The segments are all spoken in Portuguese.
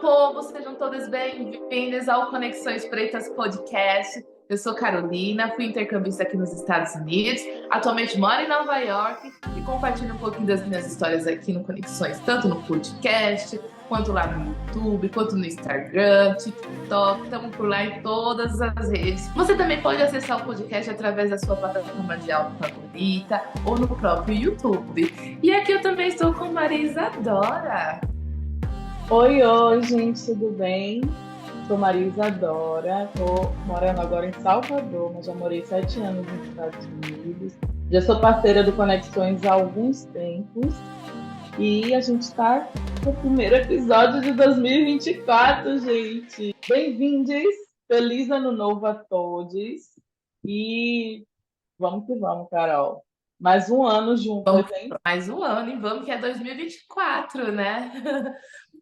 povo, sejam todas bem-vindas ao Conexões Pretas Podcast. Eu sou Carolina, fui intercambista aqui nos Estados Unidos, atualmente moro em Nova York e compartilho um pouquinho das minhas histórias aqui no Conexões, tanto no podcast, quanto lá no YouTube, quanto no Instagram, TikTok, estamos por lá em todas as redes. Você também pode acessar o podcast através da sua plataforma de áudio favorita ou no próprio YouTube. E aqui eu também estou com Maria Isadora. Oi, gente, tudo bem? Sou Maria Isadora, estou morando agora em Salvador, mas já morei 7 anos nos Estados Unidos. Já sou parceira do Conexões há alguns tempos e a gente está no primeiro episódio de 2024, gente. Bem-vindos, feliz ano novo a todos e vamos que vamos, Carol. Mais um ano juntas, Vamos hein? mais um ano e vamos que é 2024, né?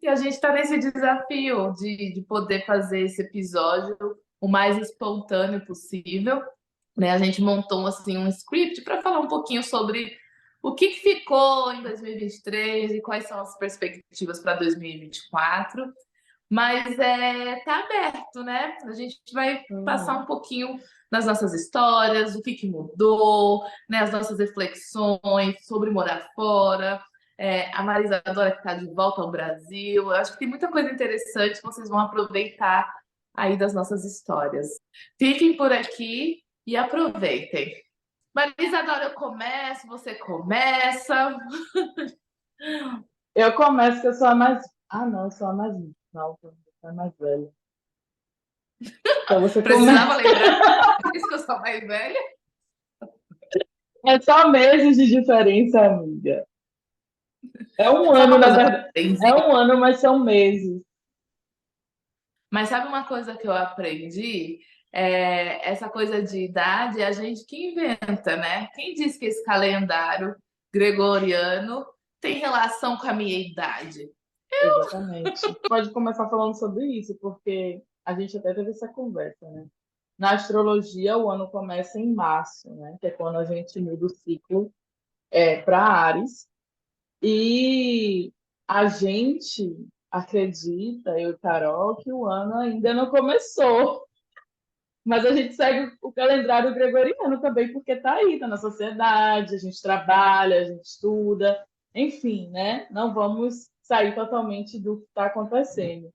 E a gente está nesse desafio de poder fazer esse episódio o mais espontâneo possível, né? A gente montou assim um script para falar um pouquinho sobre o que ficou em 2023 e quais são as perspectivas para 2024. Mas tá aberto, né? A gente vai passar um pouquinho nas nossas histórias, o que mudou, né? As nossas reflexões sobre morar fora. A Marisa Adora que está de volta ao Brasil. Eu acho que tem muita coisa interessante que vocês vão aproveitar aí das nossas histórias. Fiquem por aqui e aproveitem. Marisa Adora, eu começo, você começa. Eu começo que eu sou a mais. Ah, não, eu sou a mais nova, eu sou a mais velha. Então você Precisava começa. lembrar disso que eu sou mais velha. É só meses de diferença, amiga. É um Sabe ano, uma na coisa que eu verdade. É aprendi? um ano, mas são meses. Mas sabe uma coisa que eu aprendi? Essa coisa de idade é a gente que inventa, né? Quem diz que esse calendário gregoriano tem relação com a minha idade? Exatamente. Pode começar falando sobre isso, porque a gente até teve essa conversa, né? Na astrologia, o ano começa em março, né? Que é quando a gente muda o ciclo para Áries. E a gente acredita, eu e Carol, que o ano ainda não começou. Mas a gente segue o calendário gregoriano também, porque está aí, está na sociedade, a gente trabalha, a gente estuda, enfim, né? Não vamos sair totalmente do que está acontecendo.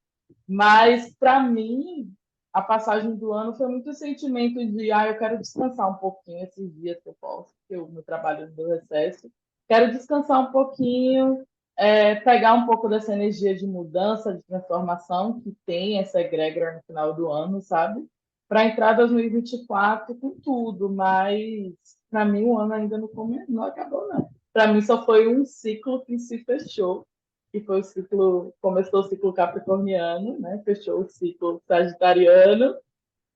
Mas, para mim, a passagem do ano foi muito sentimento de, eu quero descansar um pouquinho esses dias que eu posso, porque o meu trabalho do recesso. Quero descansar um pouquinho, pegar um pouco dessa energia de mudança, de transformação que tem essa egrégora no final do ano, sabe? Para entrar 2024 com tudo, mas para mim o ano ainda não acabou, não. Para mim só foi um ciclo que se fechou, que foi o ciclo, começou o ciclo capricorniano, né? Fechou o ciclo sagitariano,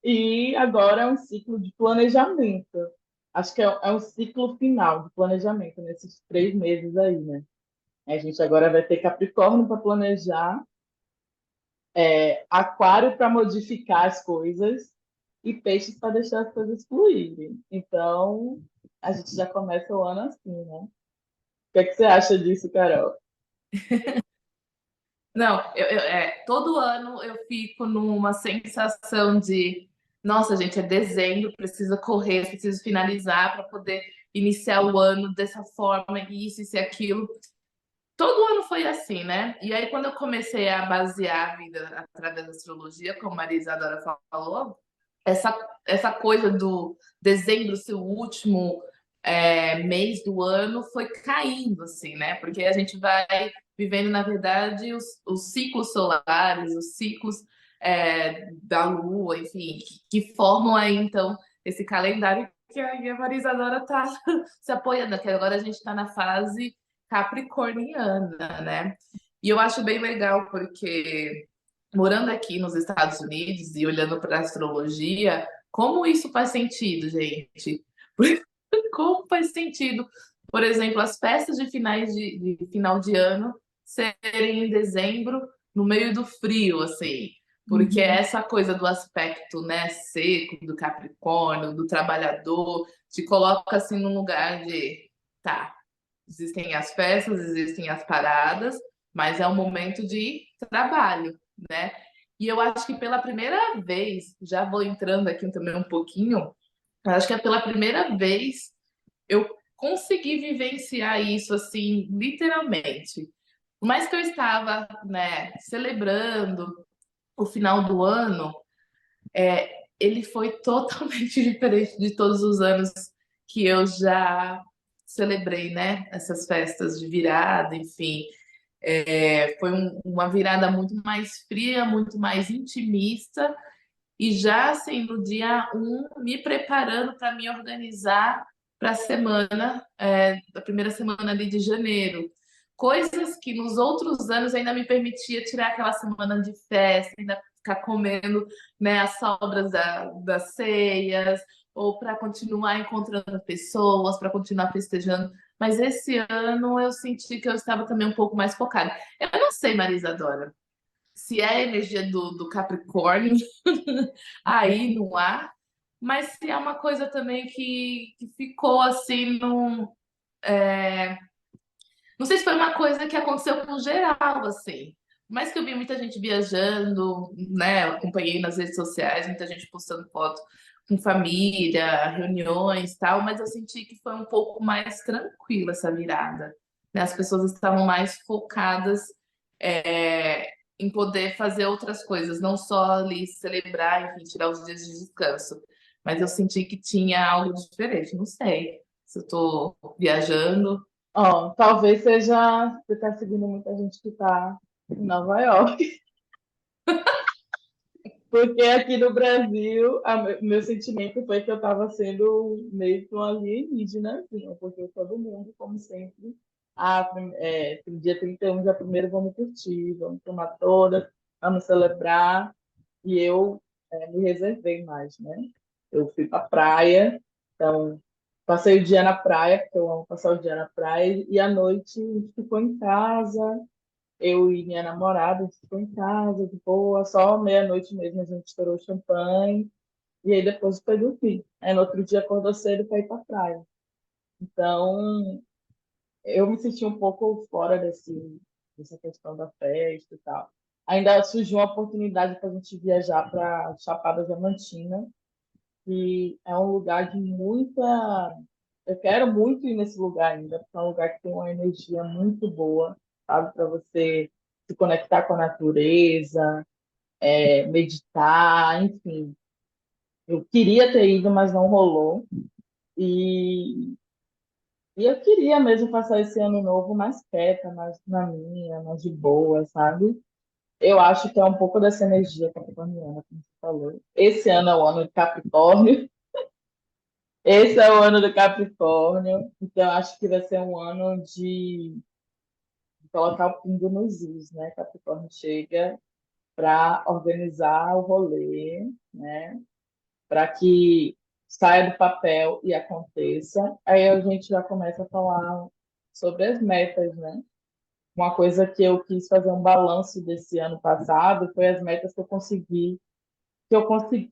e agora é um ciclo de planejamento. Acho que é um ciclo final de planejamento nesses 3 meses aí, né? A gente agora vai ter Capricórnio para planejar, Aquário para modificar as coisas e Peixes para deixar as coisas fluírem. Então, a gente já começa o ano assim, né? O que é que você acha disso, Carol? Não, todo ano eu fico numa sensação de, nossa, gente, é dezembro, precisa correr, preciso finalizar para poder iniciar o ano dessa forma, isso e aquilo. Todo ano foi assim, né? E aí, quando eu comecei a basear a vida através da astrologia, como a Maria Isadora falou, essa coisa do dezembro ser o último mês do ano foi caindo, assim, né? Porque a gente vai vivendo, na verdade, os ciclos solares, os ciclos da Lua, enfim, que formam aí, então, esse calendário que a Maria Isadora está se apoiando, que agora a gente está na fase capricorniana, né? E eu acho bem legal porque morando aqui nos Estados Unidos e olhando para a astrologia, como isso faz sentido, gente? Como faz sentido, por exemplo, as festas de de final de ano serem em dezembro, no meio do frio, assim, porque Uhum. essa coisa do aspecto, né, seco, do Capricórnio, do trabalhador, te coloca assim num lugar de, tá, existem as festas, existem as paradas, mas é um momento de trabalho. né? E eu acho que pela primeira vez, já vou entrando aqui também um pouquinho, eu acho que é pela primeira vez eu consegui vivenciar isso assim, literalmente. Por mais que eu estava, né, celebrando o final do ano, ele foi totalmente diferente de todos os anos que eu já celebrei, né? Essas festas de virada, enfim. Foi uma virada muito mais fria, muito mais intimista, e já assim, no dia um, me preparando para me organizar para a semana, da primeira semana ali de janeiro. Coisas que nos outros anos ainda me permitia tirar aquela semana de festa, ainda ficar comendo, né, as sobras das ceias, ou para continuar encontrando pessoas, para continuar festejando. Mas esse ano eu senti que eu estava também um pouco mais focada. Eu não sei, Marisa Dora, se é a energia do Capricórnio aí no ar, mas se é uma coisa também que ficou assim no. Não sei se foi uma coisa que aconteceu com geral, assim. Mas que eu vi muita gente viajando, né? Eu acompanhei nas redes sociais, muita gente postando foto com família, reuniões, tal, mas eu senti que foi um pouco mais tranquila essa virada, né? As pessoas estavam mais focadas é, em poder fazer outras coisas, não só ali celebrar, enfim, tirar os dias de descanso. Mas eu senti que tinha algo diferente. Não sei se eu estou viajando. Ó, talvez seja. Você está seguindo muita gente que está em Nova York. Porque aqui no Brasil, meu sentimento foi que eu estava sendo meio que um alienígena, assim, porque todo mundo, como sempre, dia 31, dia primeiro, vamos curtir, vamos tomar todas, vamos celebrar. E eu me reservei mais, né? Eu fui para praia, então passei o dia na praia, porque eu amo passar o dia na praia, e à noite a gente ficou em casa, eu e minha namorada, a gente ficou em casa, de boa, só meia-noite mesmo a gente estourou champanhe, e aí depois foi dormir. Aí no outro dia acordou cedo para ir para praia. Então, eu me senti um pouco fora dessa questão da festa e tal. Ainda surgiu uma oportunidade para a gente viajar para Chapada Diamantina, que é um lugar de muita. Eu quero muito ir nesse lugar ainda, porque é um lugar que tem uma energia muito boa, sabe, para você se conectar com a natureza, meditar, enfim. Eu queria ter ido, mas não rolou. E, e eu queria mesmo passar esse ano novo mais quieta, mais na minha, mais de boa, sabe? Eu acho que é um pouco dessa energia capricorniana, como você falou. Esse ano é o ano de Capricórnio. Esse é o ano do Capricórnio. Então, eu acho que vai ser um ano de colocar o pingo nos is, né? Capricórnio chega para organizar o rolê, né? Para que saia do papel e aconteça. Aí a gente já começa a falar sobre as metas, né? Uma coisa que eu quis fazer um balanço desse ano passado foi as metas que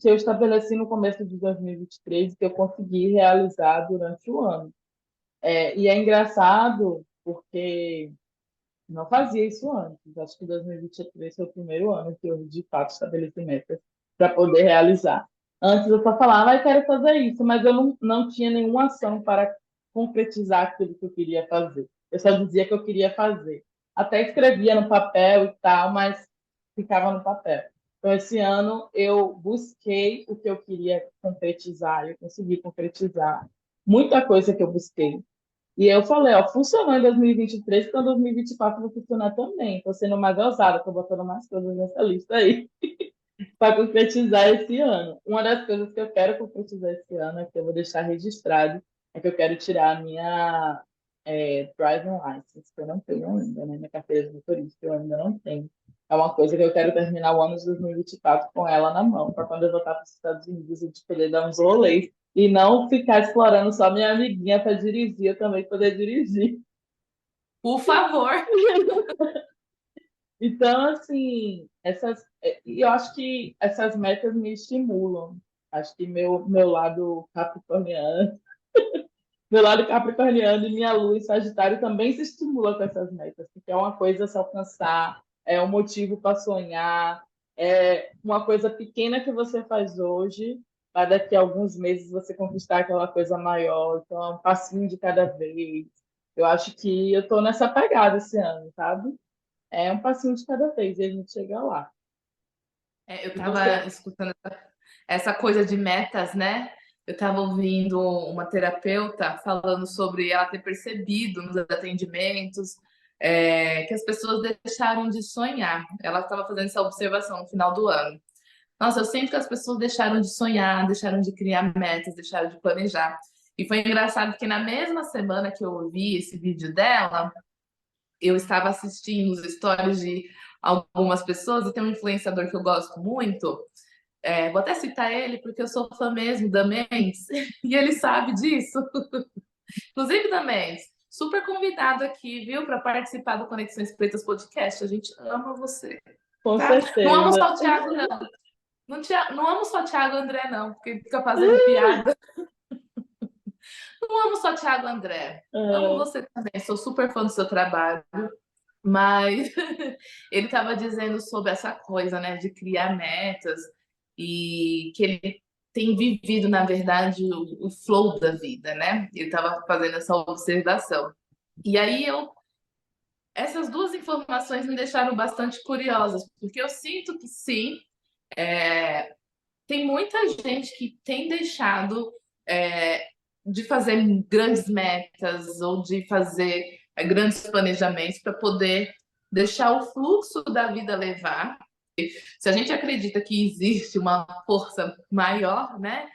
eu estabeleci no começo de 2023 e que eu consegui realizar durante o ano. E é engraçado porque não fazia isso antes. Acho que 2023 foi o primeiro ano que eu, de fato, estabeleci metas para poder realizar. Antes eu só falava, eu quero fazer isso, mas eu não tinha nenhuma ação para concretizar aquilo que eu queria fazer. Eu só dizia que eu queria fazer. Até escrevia no papel e tal, mas ficava no papel. Então, esse ano eu busquei o que eu queria concretizar, eu consegui concretizar muita coisa que eu busquei. E eu falei, ó, funcionou em 2023, então 2024 vai funcionar também. Estou sendo mais ousada, estou botando mais coisas nessa lista aí para concretizar esse ano. Uma das coisas que eu quero concretizar esse ano, é que eu vou deixar registrado, é que eu quero tirar a minha driving license, que eu não tenho ainda, né? Minha carteira de motorista, eu ainda não tenho. É uma coisa que eu quero terminar o ano de 2024 com ela na mão, para quando eu voltar para os Estados Unidos a gente poder dar uns rolês e não ficar explorando só minha amiguinha para dirigir, eu também poder dirigir. Por favor. Então, assim, e eu acho que essas metas me estimulam. Acho que meu lado capricorniano e minha lua em Sagitário também se estimula com essas metas, porque é uma coisa a se alcançar, é um motivo para sonhar, é uma coisa pequena que você faz hoje, para daqui a alguns meses você conquistar aquela coisa maior. Então, é um passinho de cada vez. Eu acho que eu estou nessa pegada esse ano, sabe? É um passinho de cada vez e a gente chega lá. Eu E estava você? escutando essa coisa de metas, né? Eu estava ouvindo uma terapeuta falando sobre ela ter percebido nos atendimentos que as pessoas deixaram de sonhar. Ela estava fazendo essa observação no final do ano. Nossa, eu sinto que as pessoas deixaram de sonhar, deixaram de criar metas, deixaram de planejar. E foi engraçado que na mesma semana que eu ouvi esse vídeo dela, eu estava assistindo os stories de algumas pessoas, e tem um influenciador que eu gosto muito, vou até citar ele porque eu sou fã mesmo da Mendes, e ele sabe disso. Inclusive, da Mendes, super convidado aqui, viu, para participar do Conexões Pretas Podcast. A gente ama você, Com tá? Não amo certeza. só o Thiago, não. Não, não amo só o Thiago André, não, porque ele fica fazendo piada. Não amo só o Thiago André. Amo É, você também, sou super fã do seu trabalho. Mas ele estava dizendo sobre essa coisa, né, de criar metas e que ele tem vivido, na verdade, o flow da vida, né? Ele estava fazendo essa observação. E aí essas duas informações me deixaram bastante curiosas, porque eu sinto que sim, tem muita gente que tem deixado é, de fazer grandes metas ou de fazer grandes planejamentos para poder deixar o fluxo da vida levar. Se a gente acredita que existe uma força maior, né?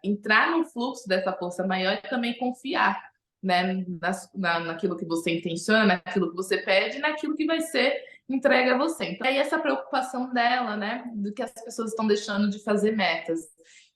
Entrar no fluxo dessa força maior e também confiar, né? Naquilo que você intenciona, naquilo que você pede, naquilo que vai ser entregue a você. Então, aí essa preocupação dela, né? Do que as pessoas estão deixando de fazer metas.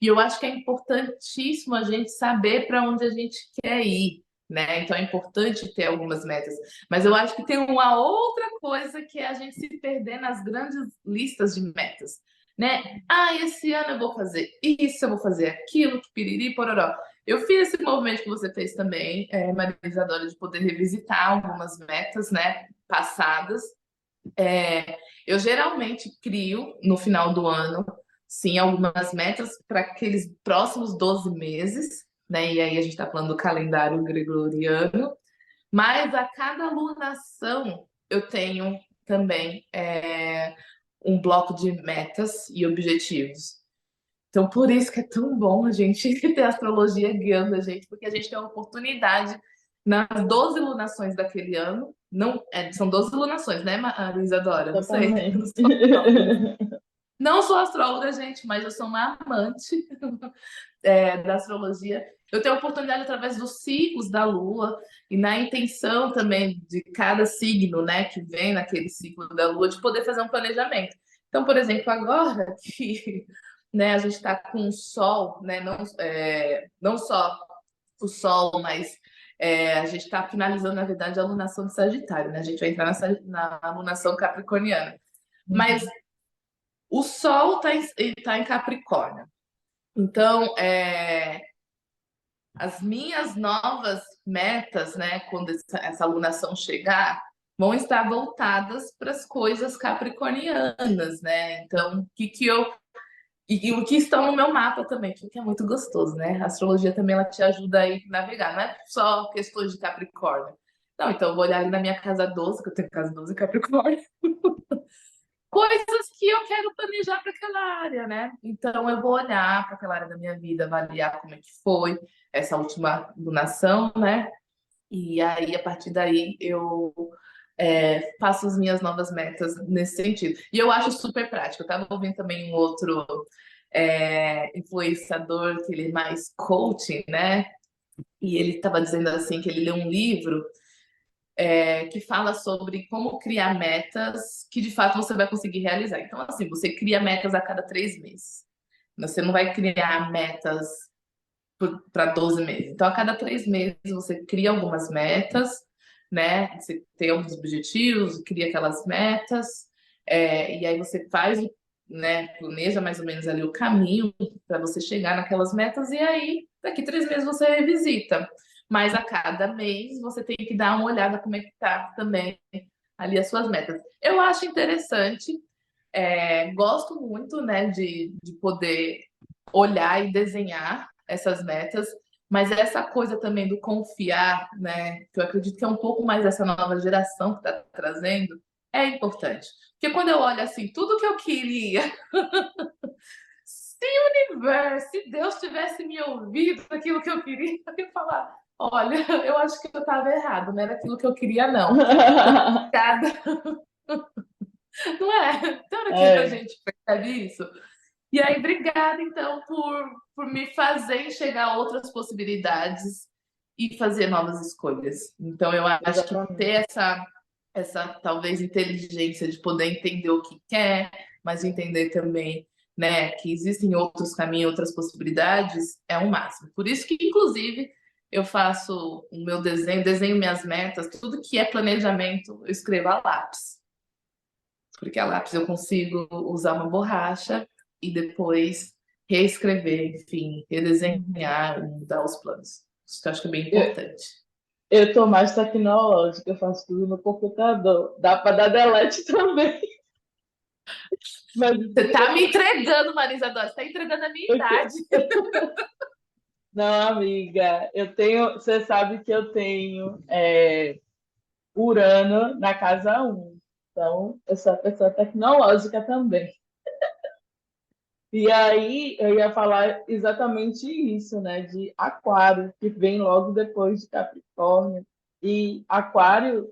E eu acho que é importantíssimo a gente saber para onde a gente quer ir, né? Então é importante ter algumas metas. Mas eu acho que tem uma outra coisa que é a gente se perder nas grandes listas de metas, né? Ah, esse ano eu vou fazer isso, eu vou fazer aquilo, que piriri, pororó. Eu fiz esse movimento que você fez também, Maria Isadora, de poder revisitar algumas metas, né, passadas. Eu geralmente crio no final do ano, sim, algumas metas para aqueles próximos 12 meses, né? E aí a gente está falando do calendário gregoriano, mas a cada alunação eu tenho também um bloco de metas e objetivos. Então, por isso que é tão bom a gente ter a astrologia guiando a gente, porque a gente tem a oportunidade nas 12 lunações daquele ano. Não, são 12 lunações, né, Maria Isadora? Não sei. Não exatamente. sou astróloga, não sou astróloga, gente, mas eu sou uma amante da astrologia. Eu tenho a oportunidade, através dos ciclos da Lua e na intenção também de cada signo, né, que vem naquele ciclo da Lua, de poder fazer um planejamento. Então, por exemplo, agora que né, a gente está com o Sol, né, não só o Sol, mas a gente está finalizando, na verdade, a alunação de Sagitário, né? A gente vai entrar na alunação capricorniana. Mas Uhum. o Sol tá em Capricórnio. Então, as minhas novas metas, né, quando essa alunação chegar, vão estar voltadas para as coisas capricornianas, né? Então, que eu e o que estão no meu mapa também, que é muito gostoso, né? A astrologia também ela te ajuda aí a navegar, não é só questões de Capricórnio. Não, então eu vou olhar ali na minha casa 12, que eu tenho casa 12 em Capricórnio, coisas que eu quero planejar para aquela área, né? Então eu vou olhar para aquela área da minha vida, avaliar como é que foi essa última lunação, né? E aí, a partir daí, eu faço as minhas novas metas nesse sentido. E eu acho super prático. Eu estava ouvindo também um outro influenciador, que ele é mais coaching, né? E ele estava dizendo assim que ele leu um livro que fala sobre como criar metas que de fato você vai conseguir realizar. Então, assim, você cria metas a cada 3 meses. Você não vai criar metas para 12 meses. Então, a cada 3 meses, você cria algumas metas, né? Você tem alguns objetivos, cria aquelas metas, e aí você faz, né? Planeja mais ou menos ali o caminho para você chegar naquelas metas, e aí, daqui 3 meses, você revisita. Mas a cada mês você tem que dar uma olhada como é que tá também ali as suas metas. Eu acho interessante, gosto muito, né, de poder olhar e desenhar essas metas, mas essa coisa também do confiar, né, que eu acredito que é um pouco mais dessa nova geração que está trazendo, é importante. Porque quando eu olho assim, tudo que eu queria, se o universo, se Deus tivesse me ouvido aquilo que eu queria, eu ia falar: olha, eu acho que eu estava errado, não era aquilo que eu queria, não. Cada... Não é? Tem hora que a É, gente percebe isso. E aí, obrigada, então, por me fazer enxergar outras possibilidades e fazer novas escolhas. Então, eu acho que exatamente. ter essa talvez inteligência de poder entender o que quer, mas entender também, né, que existem outros caminhos, outras possibilidades, é o máximo. Por isso que, inclusive, eu faço o meu desenho, desenho minhas metas, tudo que é planejamento, eu escrevo a lápis. Porque a lápis eu consigo usar uma borracha e depois reescrever, enfim, Uhum. redesenhar, mudar os planos. Isso que eu acho que é bem Eu, importante. eu tô mais tecnológica, eu faço tudo no computador. Dá para dar delete também. Mas Você tá me entregando, Marisa Dória, você tá entregando a minha idade. não, amiga, eu tenho. Você sabe que eu tenho Urano na casa 1. Então, eu sou uma pessoa tecnológica também. E aí, eu ia falar exatamente isso, né? De Aquário, que vem logo depois de Capricórnio. E Aquário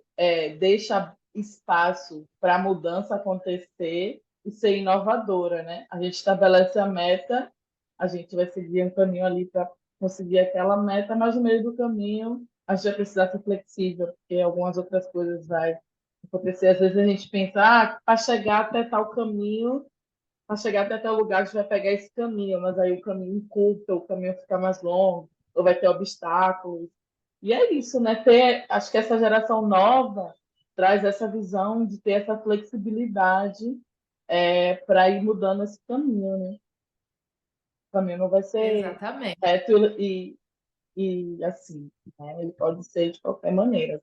deixa espaço para a mudança acontecer e ser inovadora, né? A gente estabelece a meta, a gente vai seguir um caminho ali para conseguir aquela meta, mas no meio do caminho a gente vai precisar ser flexível, porque algumas outras coisas vai acontecer. Às vezes a gente pensa, para chegar até tal caminho, para chegar até tal lugar, a gente vai pegar esse caminho, mas aí o caminho encurta, o caminho fica mais longo, ou vai ter obstáculos. E é isso, né? Acho que essa geração nova traz essa visão de ter essa flexibilidade para ir mudando esse caminho, né? O caminho não vai ser Exatamente, reto e assim, né? Ele pode ser de qualquer maneira.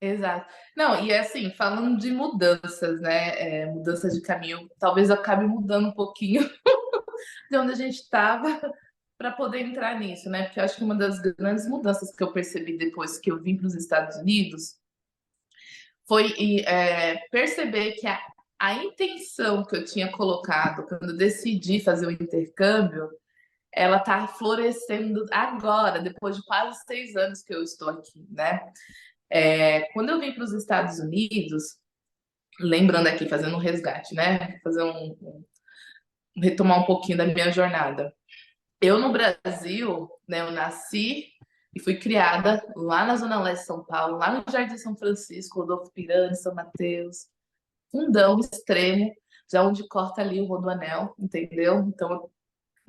exato. Não, e assim, falando de mudanças, né? Mudanças de caminho, talvez eu acabe mudando um pouquinho de onde a gente estava para poder entrar nisso, né? Porque eu acho que uma das grandes mudanças que eu percebi depois que eu vim para os Estados Unidos foi perceber que a intenção que eu tinha colocado quando eu decidi fazer o intercâmbio, ela está florescendo agora, depois de quase 6 anos que eu estou aqui, né? Quando eu vim para os Estados Unidos, lembrando aqui, fazendo um resgate, né? Fazer retomar um pouquinho da minha jornada. Eu no Brasil, né? Eu nasci e fui criada lá na Zona Leste de São Paulo, lá no Jardim São Francisco, Rodolfo Pirani, São Mateus, fundão extremo, já onde corta ali o Rodoanel, entendeu? Então, eu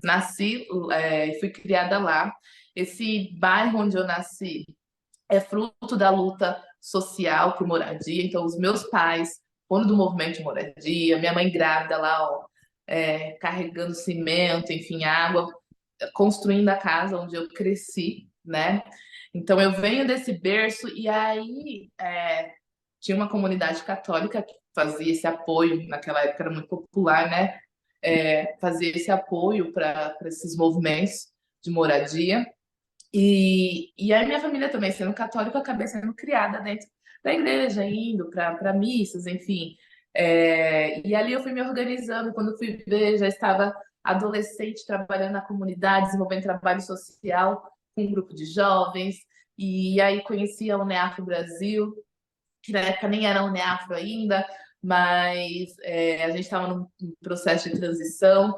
nasci e fui criada lá. Esse bairro onde eu nasci é fruto da luta social por moradia. Então, os meus pais, foram do movimento de moradia, minha mãe grávida lá, ó, carregando cimento, enfim, água, construindo a casa onde eu cresci, né? Então, eu venho desse berço e aí tinha uma comunidade católica que fazia esse apoio, naquela época era muito popular, né? Fazia esse apoio para esses movimentos de moradia. E a minha família também, sendo católica, eu acabei sendo criada dentro da igreja, indo para missas, enfim. E ali eu fui me organizando. Quando eu fui ver, já estava adolescente trabalhando na comunidade, desenvolvendo trabalho social com um grupo de jovens. E aí conheci a Uneafro Brasil, que na época nem era Uneafro ainda, mas a gente estava num processo de transição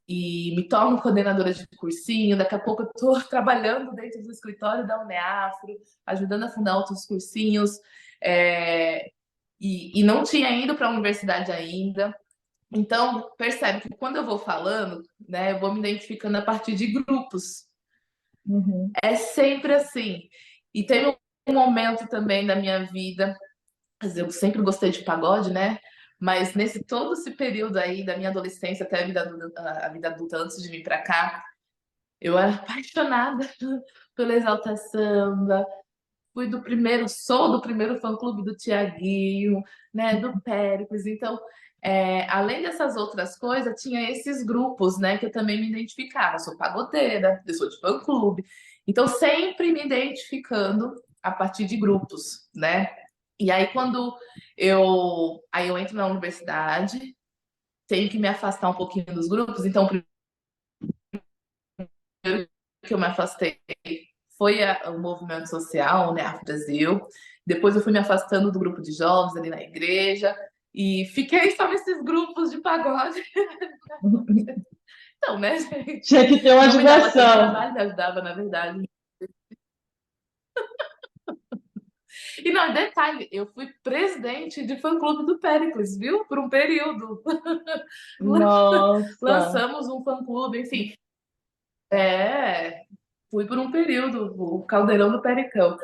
e me torno coordenadora de cursinho. Daqui a pouco eu estou trabalhando dentro do escritório da Uneafro, ajudando a fundar outros cursinhos, e não tinha ido para a universidade ainda. Então, percebe que quando eu vou falando, né, eu vou me identificando a partir de grupos. Uhum. É sempre assim. E teve um momento também da minha vida, eu sempre gostei de pagode, né? Mas nesse todo esse período aí da minha adolescência até a vida adulta antes de vir para cá, eu era apaixonada pela Exalta Samba, sou do primeiro fã-clube do Tiaguinho, né, do Péricles. Então, além dessas outras coisas, tinha esses grupos, né, que eu também me identificava. Eu sou pagodeira, eu sou de fã-clube. Então, sempre me identificando a partir de grupos, né? E aí, eu entro na universidade, tenho que me afastar um pouquinho dos grupos. Então, o primeiro que eu me afastei foi o movimento social, né, Afro Brasil. Depois eu fui me afastando do grupo de jovens ali na igreja e fiquei só nesses grupos de pagode. Então, né, gente? Tinha que ter uma Não me dava tanto diversão. trabalho, me ajudava, na verdade. E não, detalhe, eu fui presidente de fã-clube do Péricles, viu? Por um período. Nossa. Lançamos um fã-clube, enfim. Fui por um período, o Caldeirão do Pericão.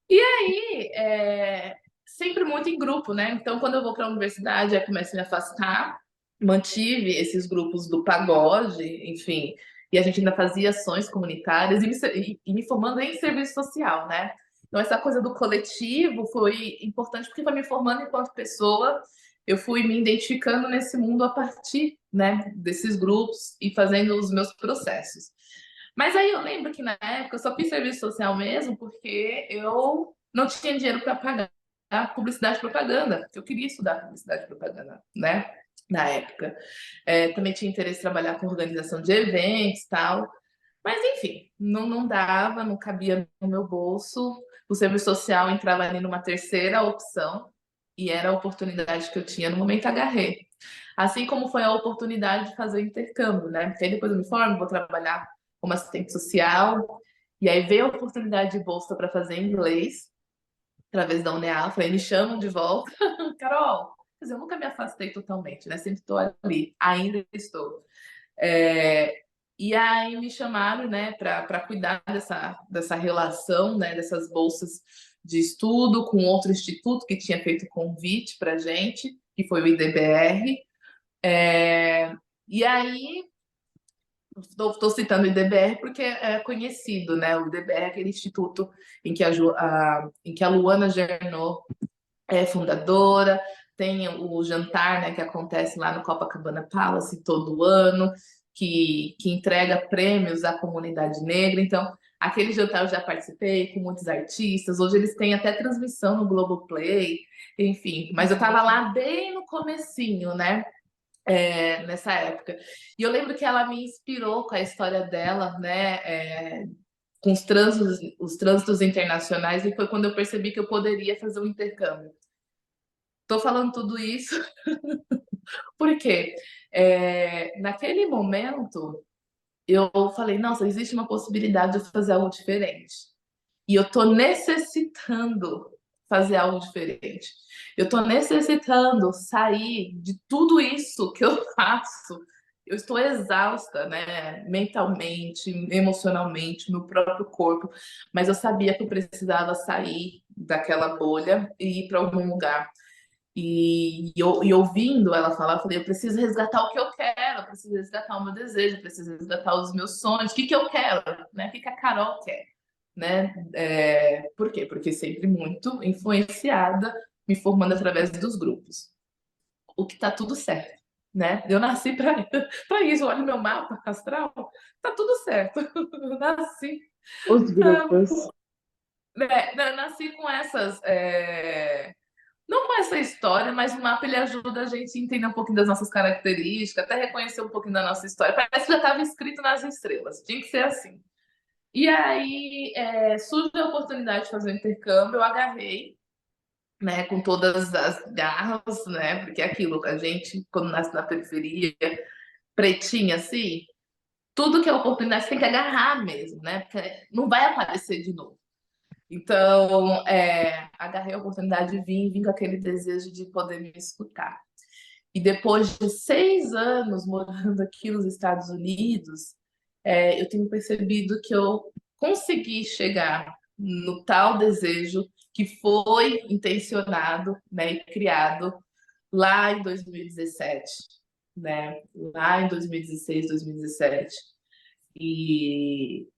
E aí, sempre muito em grupo, né? Então, quando eu vou para a universidade, aí começo a me afastar. Mantive esses grupos do pagode, enfim, e a gente ainda fazia ações comunitárias e me formando em serviço social, né? Então, essa coisa do coletivo foi importante porque foi me formando enquanto pessoa. Eu fui me identificando nesse mundo a partir, né, desses grupos e fazendo os meus processos. Mas aí eu lembro que na época eu só fiz serviço social mesmo porque eu não tinha dinheiro para pagar publicidade e propaganda. Eu queria estudar publicidade e propaganda, né? Na época. Também tinha interesse em trabalhar com organização de eventos e tal. Mas enfim, não dava, não cabia no meu bolso. O serviço social entrava ali numa terceira opção e era a oportunidade que eu tinha no momento, agarrei. Assim como foi a oportunidade de fazer o intercâmbio, né? Porque aí depois eu me formo, vou trabalhar como assistente social, e aí veio a oportunidade de bolsa para fazer inglês, através da UNEA. Falei, me chamam de volta. Carol, quer dizer, eu nunca me afastei totalmente, né? Sempre estou ali, ainda estou. É, e aí me chamaram, né, para cuidar dessa relação, né, dessas bolsas de estudo com outro instituto que tinha feito convite para gente, que foi o IDBR. E aí, estou citando o IDBR porque é conhecido, né? O IDBR é aquele instituto em que a Luana Gernot é fundadora, tem o jantar, né, que acontece lá no Copacabana Palace todo ano, que entrega prêmios à comunidade negra. Então, aquele jantar eu já participei com muitos artistas. Hoje eles têm até transmissão no Globoplay, enfim. Mas eu estava lá bem no comecinho, né? Nessa época. E eu lembro que ela me inspirou com a história dela, né? Com os trânsitos internacionais, e foi quando eu percebi que eu poderia fazer um intercâmbio. Estou falando tudo isso porque naquele momento eu falei, nossa, existe uma possibilidade de fazer algo diferente. E eu estou necessitando fazer algo diferente. Eu estou necessitando sair de tudo isso que eu faço. Eu estou exausta, né? Mentalmente, emocionalmente, meu próprio corpo. Mas eu sabia que eu precisava sair daquela bolha e ir para algum lugar. E ouvindo ela falar, eu falei: eu preciso resgatar o que eu quero, eu preciso resgatar o meu desejo, eu preciso resgatar os meus sonhos, o que eu quero, né? O que a Carol quer, né? Por quê? Porque sempre muito influenciada, me formando através dos grupos. O que tá tudo certo, né? Eu nasci para isso, olha o meu mapa astral, tá tudo certo. Eu nasci. Os grupos. Eu nasci com essas. Não com essa história, mas o mapa ele ajuda a gente a entender um pouquinho das nossas características, até reconhecer um pouquinho da nossa história. Parece que já estava escrito nas estrelas, tinha que ser assim. E aí surge a oportunidade de fazer um intercâmbio, eu agarrei, né, com todas as garras, né, porque é aquilo, a gente, quando nasce na periferia, pretinha assim, tudo que é oportunidade você tem que agarrar mesmo, né, porque não vai aparecer de novo. Então, agarrei a oportunidade de vim com aquele desejo de poder me escutar. E depois de 6 anos morando aqui nos Estados Unidos, eu tenho percebido que eu consegui chegar no tal desejo que foi intencionado, né, e criado lá em 2017, né? Lá em 2016, 2017. E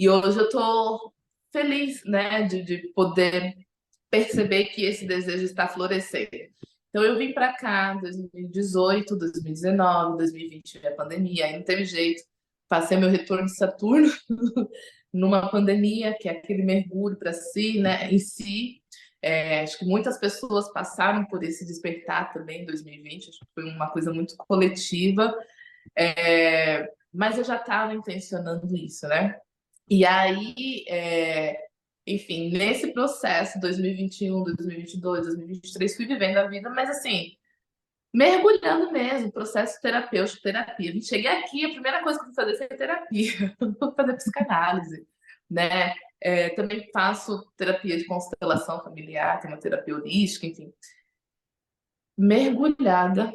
hoje eu estou feliz, né, de poder perceber que esse desejo está florescendo. Então eu vim para cá em 2018, 2019, 2020 veio a pandemia, aí não teve jeito. Passei meu retorno de Saturno numa pandemia, que é aquele mergulho para si, né, em si. Acho que muitas pessoas passaram por esse despertar também em 2020, acho que foi uma coisa muito coletiva, mas eu já estava intencionando isso, né? E aí, enfim, nesse processo, 2021, 2022, 2023, fui vivendo a vida, mas assim, mergulhando mesmo, processo terapêutico, terapia. Cheguei aqui, a primeira coisa que eu fui fazer foi terapia, vou fazer psicanálise, né? Também faço terapia de constelação familiar, tem uma terapia holística, enfim, mergulhada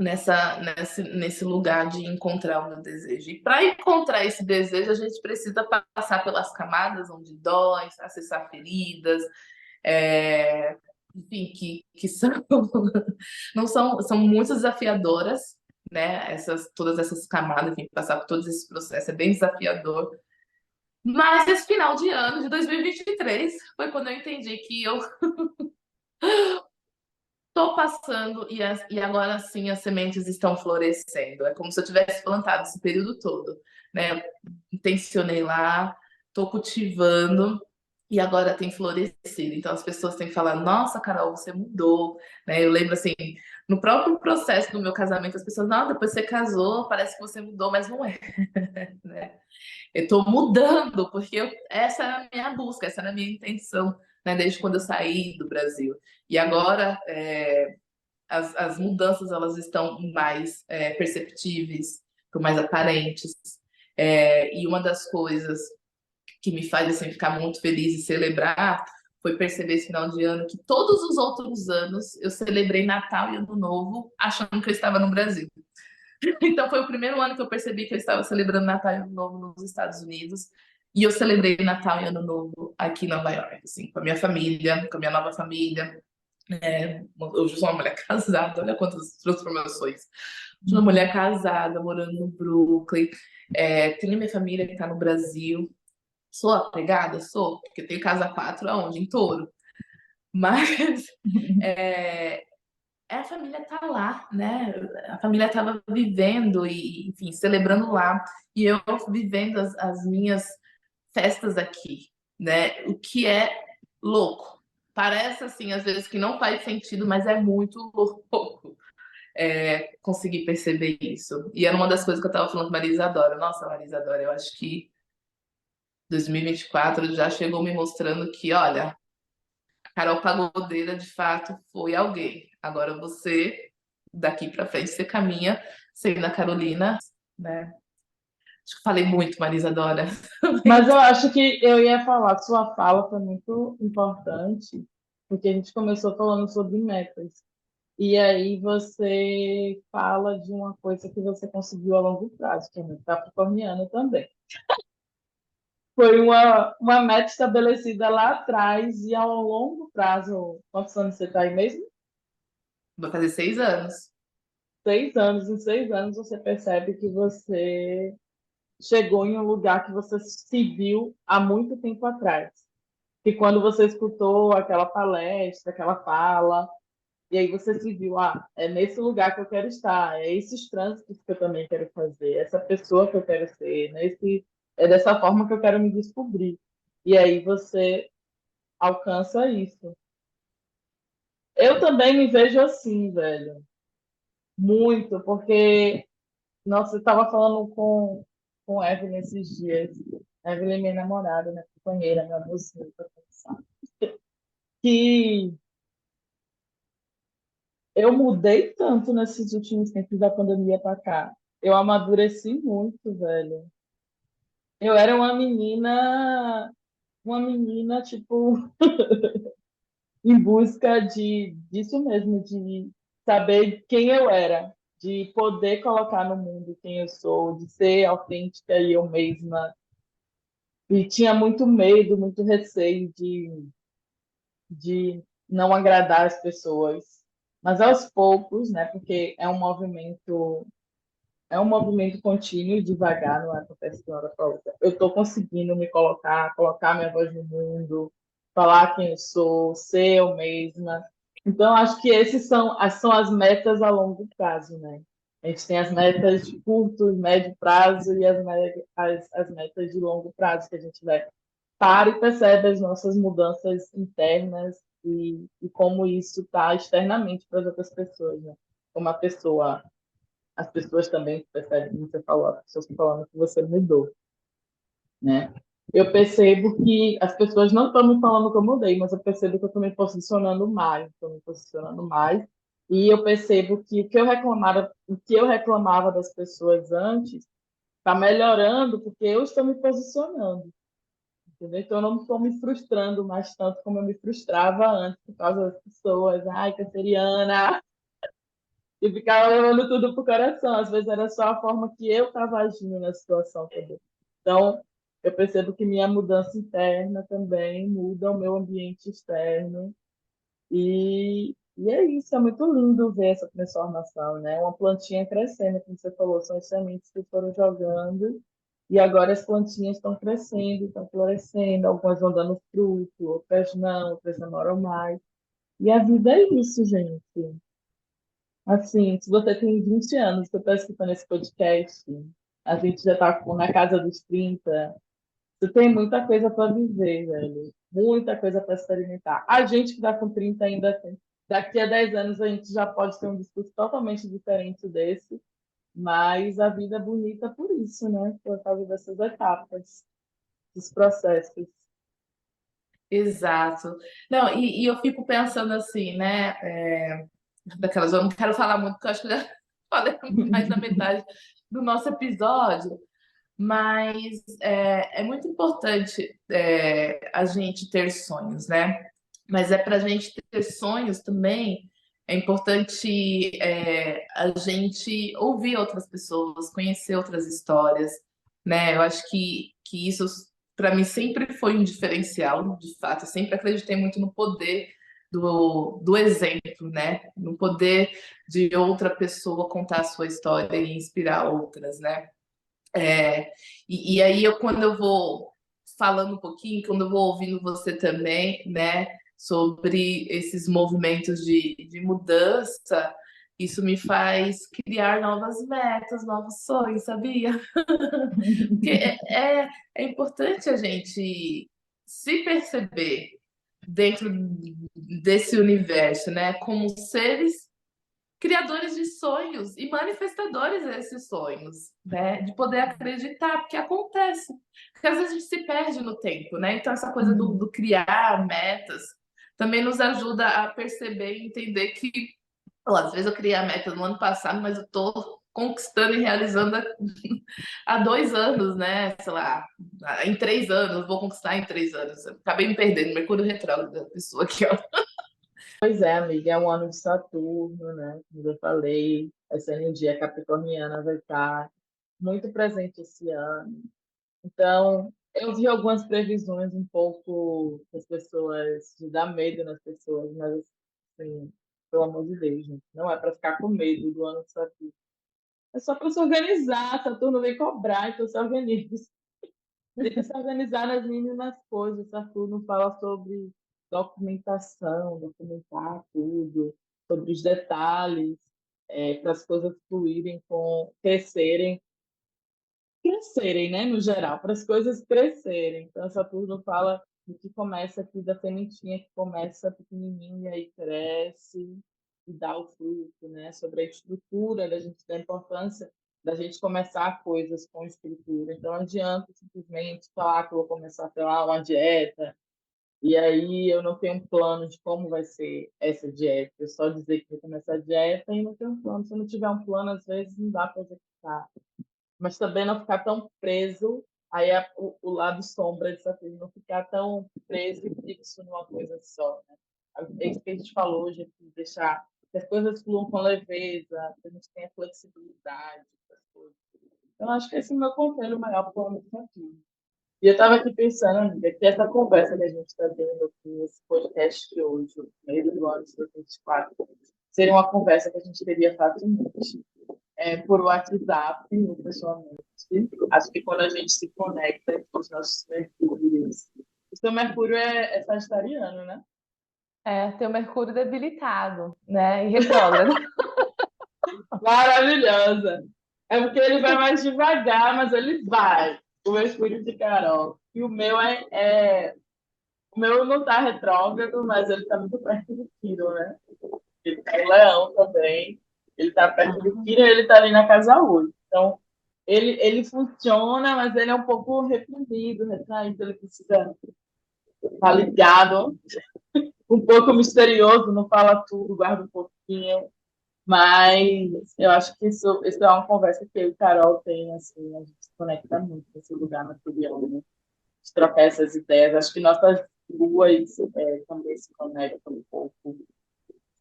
nesse lugar de encontrar o meu desejo. E para encontrar esse desejo, a gente precisa passar pelas camadas onde dói, acessar feridas, é, enfim, que são, não são, são muito desafiadoras, né? Todas essas camadas, enfim, passar por todos esses processos é bem desafiador. Mas esse final de ano de 2023 foi quando eu entendi que eu estou passando e agora sim as sementes estão florescendo. É como se eu tivesse plantado esse período todo, né? Intencionei lá, estou cultivando e agora tem florescido. Então as pessoas têm que falar: Nossa, Carol, você mudou, né? Eu lembro assim, no próprio processo do meu casamento, as pessoas: Não, depois você casou, parece que você mudou, mas não é, né? Eu estou mudando porque essa era a minha busca, essa era a minha intenção, né? Desde quando eu saí do Brasil. E agora as mudanças elas estão mais perceptíveis, estão mais aparentes. E uma das coisas que me faz assim, ficar muito feliz e celebrar foi perceber esse final de ano que todos os outros anos eu celebrei Natal e Ano Novo achando que eu estava no Brasil. Então foi o primeiro ano que eu percebi que eu estava celebrando Natal e Ano Novo nos Estados Unidos. E eu celebrei Natal e Ano Novo aqui em Nova York, assim, com a minha família, com a minha nova família. Hoje eu sou uma mulher casada, olha quantas transformações. Sou uma mulher casada, morando no Brooklyn. Tenho minha família que está no Brasil. Sou apegada? Sou, porque tenho casa quatro aonde? Em Touro. Mas a família tá lá, né? A família estava vivendo e, enfim, celebrando lá. E eu vivendo as minhas festas aqui, né? O que é louco. Parece assim, às vezes, que não faz sentido, mas é muito louco conseguir perceber isso. E era uma das coisas que eu estava falando com Maria Isadora. Nossa, Maria Isadora, eu acho que 2024 já chegou me mostrando que, olha, a Carol Pagodeira de fato foi alguém. Agora você, daqui para frente, você caminha sendo a Carolina, né? Acho que falei muito, Maria Isadora. Mas eu acho que eu ia falar, sua fala foi muito importante, porque a gente começou falando sobre metas. E aí você fala de uma coisa que você conseguiu a longo prazo, que é muito capricorniano também. Foi uma meta estabelecida lá atrás e ao longo prazo. Quantos anos você está aí mesmo? Vai fazer 6 anos. 6 anos. Em 6 anos você percebe que você chegou em um lugar que você se viu há muito tempo atrás. Que quando você escutou aquela palestra, aquela fala, e aí você se viu, é nesse lugar que eu quero estar, é esses trânsitos que eu também quero fazer, essa pessoa que eu quero ser, é dessa forma que eu quero me descobrir. E aí você alcança isso. Eu também me vejo assim, velho. Muito, porque, nossa, eu estava falando com Evelyn esses dias. Evelyn é minha namorada, minha companheira, minha mocinha, pra pensar. Que eu mudei tanto nesses últimos tempos da pandemia para cá. Eu amadureci muito, velho. Eu era uma menina, tipo, em busca disso mesmo, de saber quem eu era, de poder colocar no mundo quem eu sou, de ser autêntica e eu mesma. E tinha muito medo, muito receio de não agradar as pessoas. Mas aos poucos, né, porque é um movimento É um movimento contínuo e devagar, não acontece de uma hora para outra. Eu estou conseguindo me colocar minha voz no mundo, falar quem eu sou, ser eu mesma. Então, acho que esses são as metas a longo prazo, né? A gente tem as metas de curto, médio prazo e as metas de longo prazo, que a gente vai para e percebe as nossas mudanças internas e como isso está externamente para as outras pessoas, né? Como a pessoa as pessoas também percebem, como você falou, as pessoas falando que você mudou, né? Eu percebo que as pessoas não estão me falando que eu mudei, mas eu percebo que eu estou me posicionando mais, e eu percebo que o que eu reclamava das pessoas antes está melhorando porque eu estou me posicionando, entendeu? Então eu não estou me frustrando mais tanto como eu me frustrava antes por causa das pessoas, ai, canceriana, e ficava levando tudo pro coração. Às vezes era só a forma que eu estava agindo na situação também. Então, eu percebo que minha mudança interna também muda o meu ambiente externo. E é isso, é muito lindo ver essa transformação, né? Uma plantinha crescendo, como você falou, são as sementes que foram jogando. E agora as plantinhas estão crescendo, estão florescendo, algumas vão dando fruto, outras demoram mais. E a vida é isso, gente. Assim, se você tem 20 anos, você está escutando esse podcast, a gente já está na casa dos 30, você tem muita coisa para viver, velho. Muita coisa para experimentar. A gente que está com 30 ainda tem. Daqui a 10 anos a gente já pode ter um discurso totalmente diferente desse, mas a vida é bonita por isso, né? Por causa dessas etapas, dos processos. Exato. Não, e eu fico pensando assim, né? Daquelas, eu não quero falar muito, porque eu acho que eu já falei mais da metade do nosso episódio, mas é muito importante a gente ter sonhos, né? Mas para a gente ter sonhos também, é importante a gente ouvir outras pessoas, conhecer outras histórias, né? Eu acho que isso, para mim, sempre foi um diferencial, de fato. Eu sempre acreditei muito no poder do exemplo, né? No poder de outra pessoa contar a sua história e inspirar outras, né? E aí, quando eu vou falando um pouquinho, quando eu vou ouvindo você também, né, sobre esses movimentos de mudança, isso me faz criar novas metas, novos sonhos, sabia? Porque é importante a gente se perceber dentro desse universo, né, como seres criadores de sonhos e manifestadores desses sonhos, né? De poder acreditar, porque acontece. Porque às vezes a gente se perde no tempo, né? Então, essa coisa do criar metas também nos ajuda a perceber e entender que, ó, às vezes eu criei a meta no ano passado, mas eu estou conquistando e realizando há 2 anos, né? Sei lá, em 3 anos, vou conquistar em 3 anos. Eu acabei me perdendo, Mercúrio retrógrado da pessoa aqui, ó. Pois é, amiga, é um ano de Saturno, né? Como eu falei, essa energia capricorniana vai estar muito presente esse ano. Então, eu vi algumas previsões um pouco das pessoas, de dar medo nas pessoas, mas, assim, pelo amor de Deus, gente, não é para ficar com medo do ano de Saturno. É só para se organizar. Saturno vem cobrar, então se organize. Tem que se organizar nas mínimas coisas. Saturno fala sobre documentação, documentar tudo, sobre os detalhes, para as coisas fluírem, crescerem, né, no geral, para as coisas crescerem. Então, Saturno fala do que começa aqui, da sementinha que começa pequenininha e cresce e dá o fruto, né? Sobre a estrutura da gente, da importância da gente começar coisas com estrutura. Então, não adianta simplesmente falar que eu vou começar, sei lá, uma dieta, e aí eu não tenho um plano de como vai ser essa dieta. Eu só dizer que vou começar a dieta e não tenho um plano. Se eu não tiver um plano, às vezes não dá para executar, mas também não ficar tão preso, aí o lado sombra de Saturno, não ficar tão preso e fixo numa coisa só, né? É isso que a gente falou hoje, aqui, deixar que as coisas fluam com leveza, que a gente tenha flexibilidade para as coisas. Então, acho que esse é o meu conselho maior para o ano de Saturno. E eu estava aqui pensando, amiga, que essa conversa que a gente está tendo aqui nesse podcast de hoje, no meio do ano de 2024, seria uma conversa que a gente teria facilmente. por WhatsApp, pessoalmente. Acho que quando a gente se conecta com os nossos mercúrios. O seu Mercúrio é sagitariano, né? Tem o Mercúrio debilitado, né? E retrógrado. Maravilhosa. É porque ele vai mais devagar, mas ele vai. O Mercúrio de Carol. E o meu não está retrógrado, mas ele está muito perto do Quirón, né? Ele está em Leão também. Ele está perto do Quirón e ele está ali na casa 8. Então, ele funciona, mas ele é um pouco reprimido, retraído. Ele precisa estar ligado, um pouco misterioso, não fala tudo, guarda um pouquinho. Mas eu acho que isso é uma conversa que eu e Carol tem, assim, a gente se conecta muito nesse lugar material, né? A gente troca essas ideias. Acho que nossas duas também se conectam um pouco.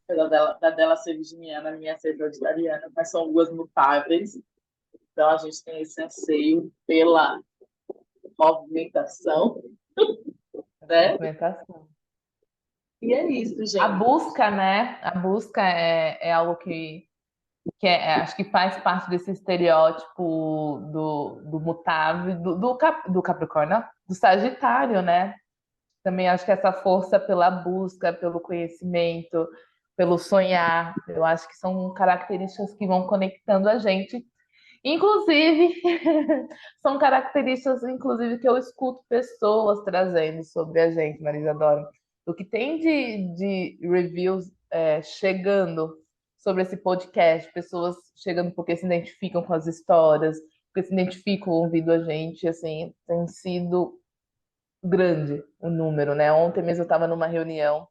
Apesar da dela ser virginiana, a minha ser vegetariana, mas são duas mutáveis. Então a gente tem esse anseio pela movimentação, né? Movimentação. E é isso, A gente. busca, né? A busca é algo acho que faz parte desse estereótipo do mutável, do Capricórnio, não, do Sagitário, né? Também acho que essa força pela busca, pelo conhecimento, pelo sonhar, eu acho que são características que vão conectando a gente. Inclusive, são características, inclusive, que eu escuto pessoas trazendo sobre a gente, Marisa Dora. O que tem de reviews chegando sobre esse podcast, pessoas chegando porque se identificam com as histórias, porque se identificam ouvindo a gente, assim, tem sido grande o número, né? Ontem mesmo eu estava numa reunião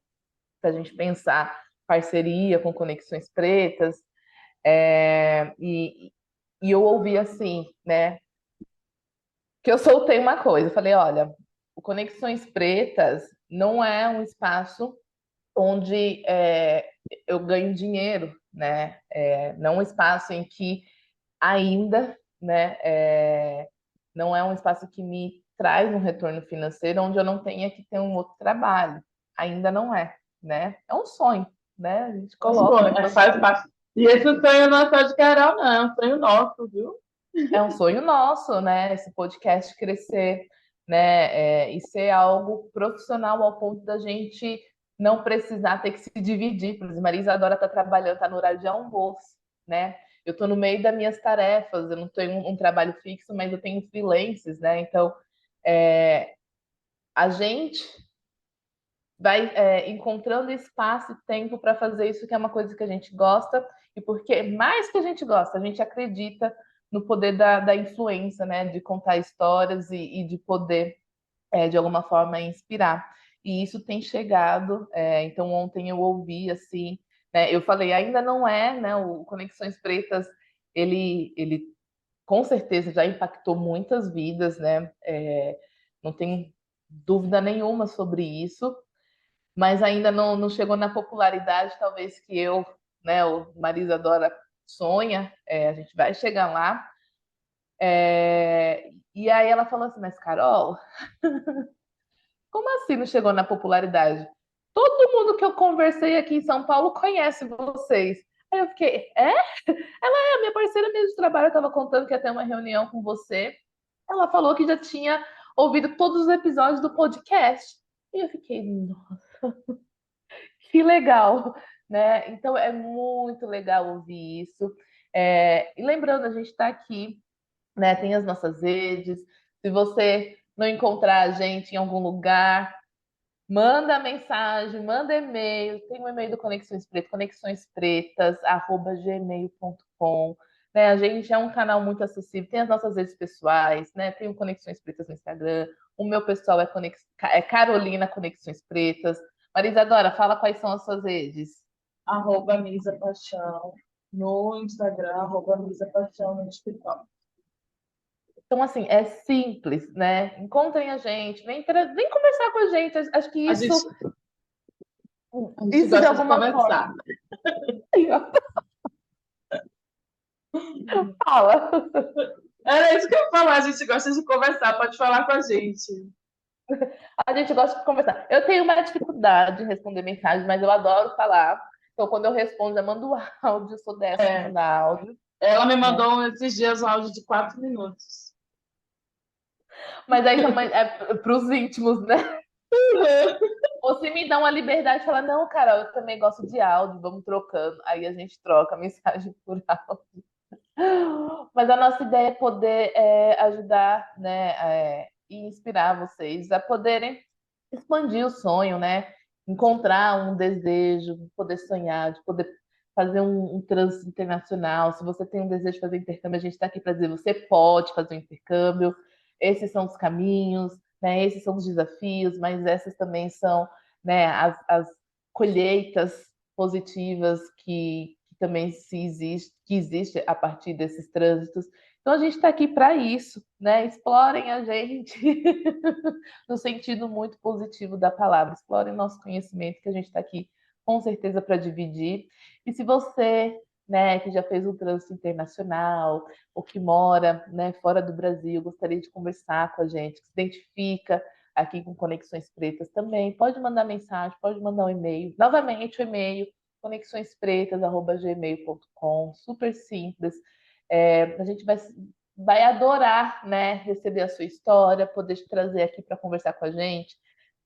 para a gente pensar parceria com Conexões Pretas, e eu ouvi assim, né? Que eu soltei uma coisa, eu falei, olha, o Conexões Pretas não é um espaço onde eu ganho dinheiro, né? Não um espaço em que ainda, né? Não é um espaço que me traz um retorno financeiro onde eu não tenha que ter um outro trabalho. Ainda não é, né? É um sonho, né? A gente coloca na Faz parte. E esse sonho não é só de Carol, não, é um sonho nosso, viu? é um sonho nosso, né? Esse podcast crescer, né? E ser algo profissional ao ponto da gente não precisar ter que se dividir. Por exemplo, Marisa adora estar trabalhando, está no horário de almoço, né? Eu estou no meio das minhas tarefas, eu não tenho um trabalho fixo, mas eu tenho freelances, né? Então, a gente vai encontrando espaço e tempo para fazer isso, que é uma coisa que a gente gosta, e porque mais que a gente gosta, a gente acredita no poder da influência, né? De contar histórias e de poder, de alguma forma, inspirar. E isso tem chegado. Então, ontem eu ouvi assim, né? Eu falei, ainda não é, né? O Conexões Pretas, ele com certeza já impactou muitas vidas, né? Não tem dúvida nenhuma sobre isso, mas ainda não chegou na popularidade, talvez que eu, né, o Marisa Dora sonha, a gente vai chegar lá. E aí ela falou assim, mas Carol, como assim não chegou na popularidade? Todo mundo que eu conversei aqui em São Paulo conhece vocês. Aí eu fiquei, é? Ela minha parceira mesmo de trabalho, eu estava contando que ia ter uma reunião com você. Ela falou que já tinha ouvido todos os episódios do podcast. E eu fiquei, que legal, né? Então é muito legal ouvir isso. E lembrando, a gente está aqui, né? Tem as nossas redes. Se você não encontrar a gente em algum lugar, manda mensagem, manda e-mail. Tem um e-mail do Conexões Pretas, conexõespretas@gmail.com. Né? A gente é um canal muito acessível. Tem as nossas redes pessoais, né? Tem o Conexões Pretas no Instagram. O meu pessoal é Carolina Conexões Pretas. Marisa Dora, fala quais são as suas redes. Misa Paixão no Instagram, Misa Paixão no TikTok. Então, assim, é simples, né? Encontrem a gente, vem conversar com a gente. Acho que A isso, gente, a gente isso de gosta de alguma conversar. forma. Fala. Era isso que eu ia falar, a gente gosta de conversar, pode falar com a gente. A gente gosta de conversar. Eu tenho uma dificuldade em responder mensagens, mas eu adoro falar. Então, quando eu respondo, eu mando áudio, sou dessa de mandar áudio. Ela me né? mandou esses dias um áudio de 4 minutos. Mas aí também é para os íntimos, né? Ou se me dá uma liberdade de falar, não, cara, eu também gosto de áudio, vamos trocando. Aí a gente troca a mensagem por áudio. Mas a nossa ideia é poder ajudar, né, e inspirar vocês a poderem expandir o sonho, né? Encontrar um desejo, de poder sonhar, de poder fazer um trânsito internacional. Se você tem um desejo de fazer intercâmbio, a gente está aqui para dizer, você pode fazer um intercâmbio. Esses são os caminhos, né? Esses são os desafios, mas essas também são, né, as colheitas positivas que também que existe a partir desses trânsitos. Então a gente está aqui para isso, né? Explorem a gente no sentido muito positivo da palavra. Explorem nosso conhecimento, que a gente está aqui com certeza para dividir. E se você, né, que já fez um trânsito internacional ou que mora, né, fora do Brasil, gostaria de conversar com a gente, que se identifica aqui com Conexões Pretas também, pode mandar mensagem, pode mandar um e-mail. Novamente, o e-mail conexõespretas@gmail.com, super simples. A gente vai adorar, né, receber a sua história, poder te trazer aqui para conversar com a gente.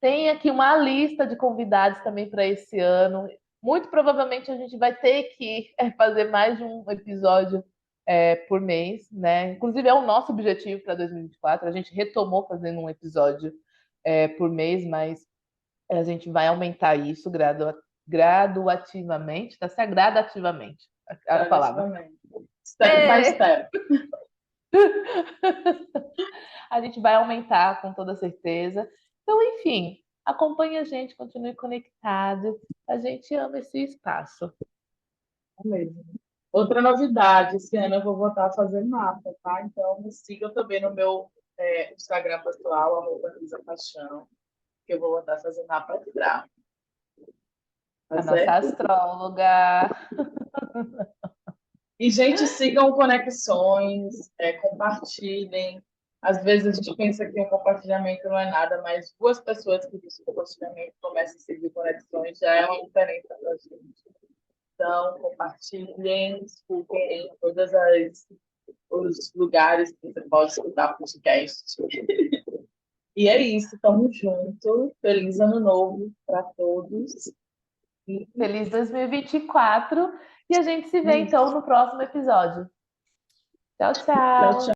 Tem aqui uma lista de convidados também para esse ano. Muito provavelmente a gente vai ter que fazer mais de um episódio por mês, né? Inclusive é o nosso objetivo para 2024. A gente retomou fazendo um episódio por mês, mas a gente vai aumentar isso graduativamente, tá certo? Gradativamente, a palavra. Gradativamente. Step by step. A gente vai aumentar com toda certeza. Então, enfim, acompanhe a gente, continue conectado. A gente ama esse espaço. É mesmo. Outra novidade, esse ano eu vou voltar a fazer mapa, tá? Então me sigam também no meu Instagram pessoal, @Lisa Paixão, que eu vou voltar a fazer mapa astral. Tá A nossa certo? astróloga. E, gente, sigam Conexões, compartilhem. Às vezes a gente pensa que um compartilhamento não é nada, mas 2 pessoas que dizem compartilhamento começam a seguir Conexões já é uma diferença para a gente. Então, compartilhem, escutem em todos os lugares que você pode escutar podcast. E é isso, tamo junto. Feliz ano novo para todos. E Feliz 2024. E a gente se vê é então isso. no próximo episódio. Tchau, Tchau, tchau. tchau.